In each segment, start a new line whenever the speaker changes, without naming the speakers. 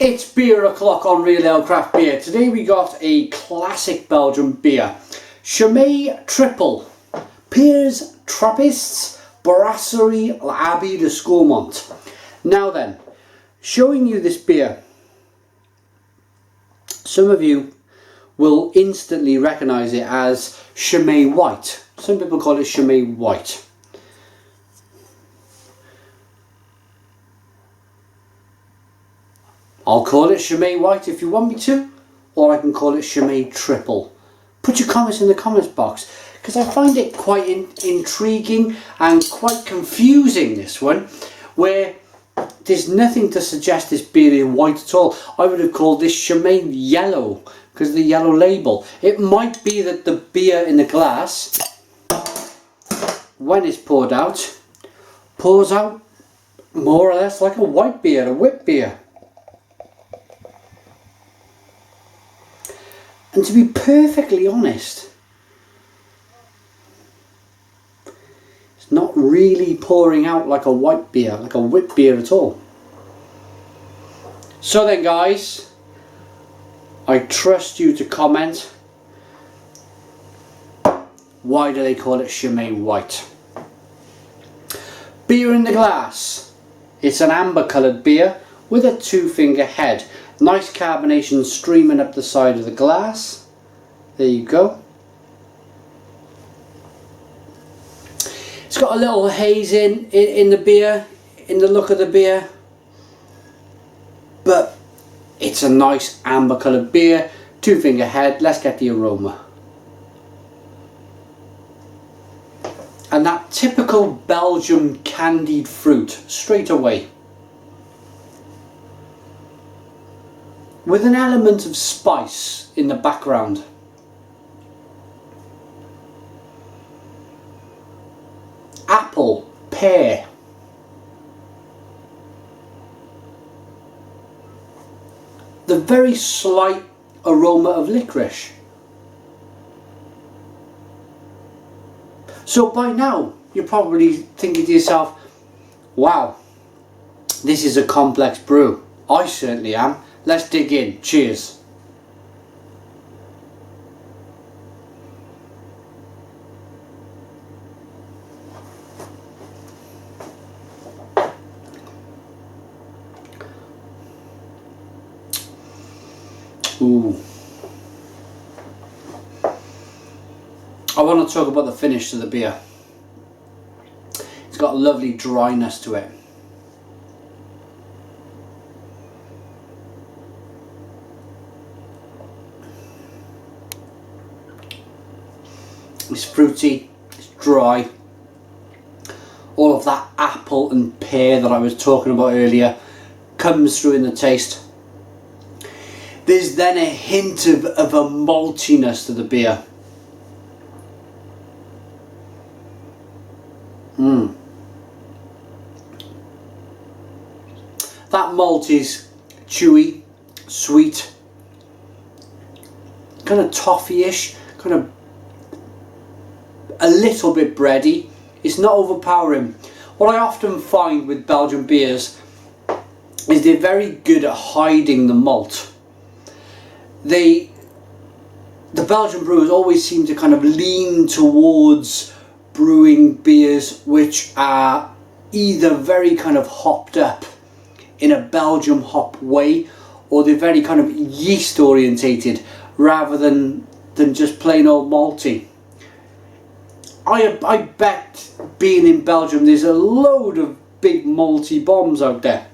It's beer o'clock on Real Ale Craft Beer. Today we got a classic Belgian beer. Chimay Tripel. Pères, Trappistes, Brasserie l'Abbé de Scourmont. Now then, showing you this beer. Some of you will instantly recognise it as Chimay White. Some people call it Chimay White. I'll call it Chimay White if you want me to, or I can call it Chimay Tripel. Put your comments in the comments box, because I find it quite intriguing and quite confusing, this one, where there's nothing to suggest this beer is white at all. I would have called this Chimay Yellow, because of the yellow label. It might be that the beer in the glass, when it's poured out, pours out more or less like a white beer, a wit beer. And to be perfectly honest, it's not really pouring out like a white beer, like a wit beer at all. So then guys, I trust you to comment, why do they call it Chimay White? Beer in the glass. It's an amber coloured beer with a 2-finger head. Nice carbonation streaming up the side of the glass. There you go. It's got a little haze in the beer, in the look of the beer. But it's a nice amber coloured beer. 2-finger head. Let's get the aroma. And that typical Belgian candied fruit straight away. With an element of spice in the background. Apple, pear. The very slight aroma of licorice. So by now, you're probably thinking to yourself, wow, this is a complex brew. I certainly am. Let's dig in. Cheers. Ooh. I want to talk about the finish of the beer. It's got a lovely dryness to it. It's fruity, it's dry. All of that apple and pear that I was talking about earlier comes through in the taste. There's then a hint of a maltiness to the beer. That malt is chewy, sweet, kind of toffee-ish, kind of a little bit bready. It's not overpowering. What I often find with Belgian beers is they're very good at hiding the malt. The Belgian brewers always seem to kind of lean towards brewing beers which are either very kind of hopped up in a Belgian hop way, or they're very kind of yeast orientated rather than just plain old malty. I bet, being in Belgium, there's a load of big malty bombs out there.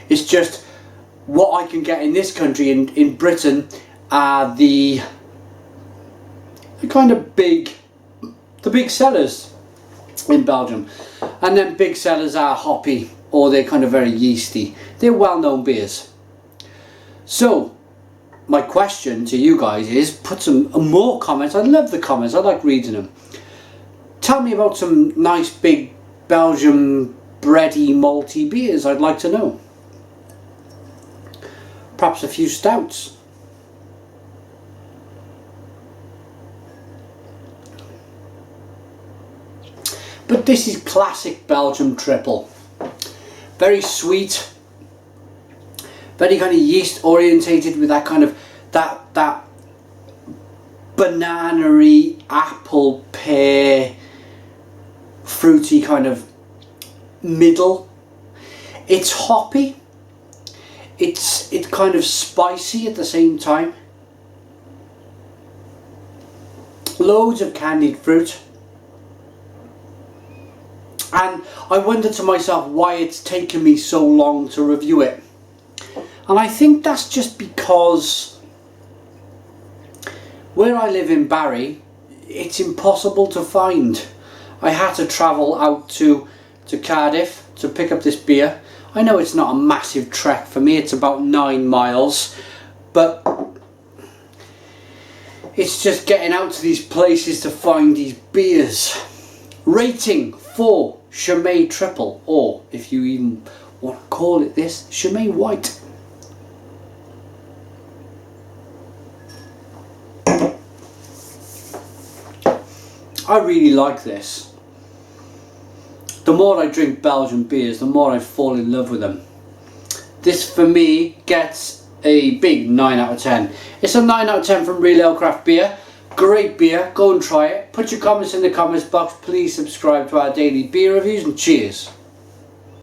It's just what I can get in this country, in Britain, are the kind of big sellers in Belgium. And then big sellers are hoppy, or they're kind of very yeasty. They're well-known beers. So my question to you guys is, put some more comments. I love the comments, I like reading them. Tell me about some nice big Belgian bready malty beers. I'd like to know. Perhaps a few stouts. But this is classic Belgian triple. Very sweet, Very kind of yeast orientated, with that kind of that banana-y, apple, pear, fruity kind of middle. It's hoppy. It's kind of spicy at the same time. Loads of candied fruit. And I wonder to myself why it's taken me so long to review it. And I think that's just because where I live in Barry, it's impossible to find. I had to travel out to Cardiff to pick up this beer. I know it's not a massive trek for me, it's about 9 miles, but it's just getting out to these places to find these beers. Rating for Chimay Tripel, or if you even want to call it this, Chimay White. I really like this. The more I drink Belgian beers, the more I fall in love with them. This for me gets a big 9 out of 10. It's a 9 out of 10 from Real Ale Craft Beer. Great beer, go and try it. Put your comments in the comments box. Please subscribe to our daily beer reviews, and cheers.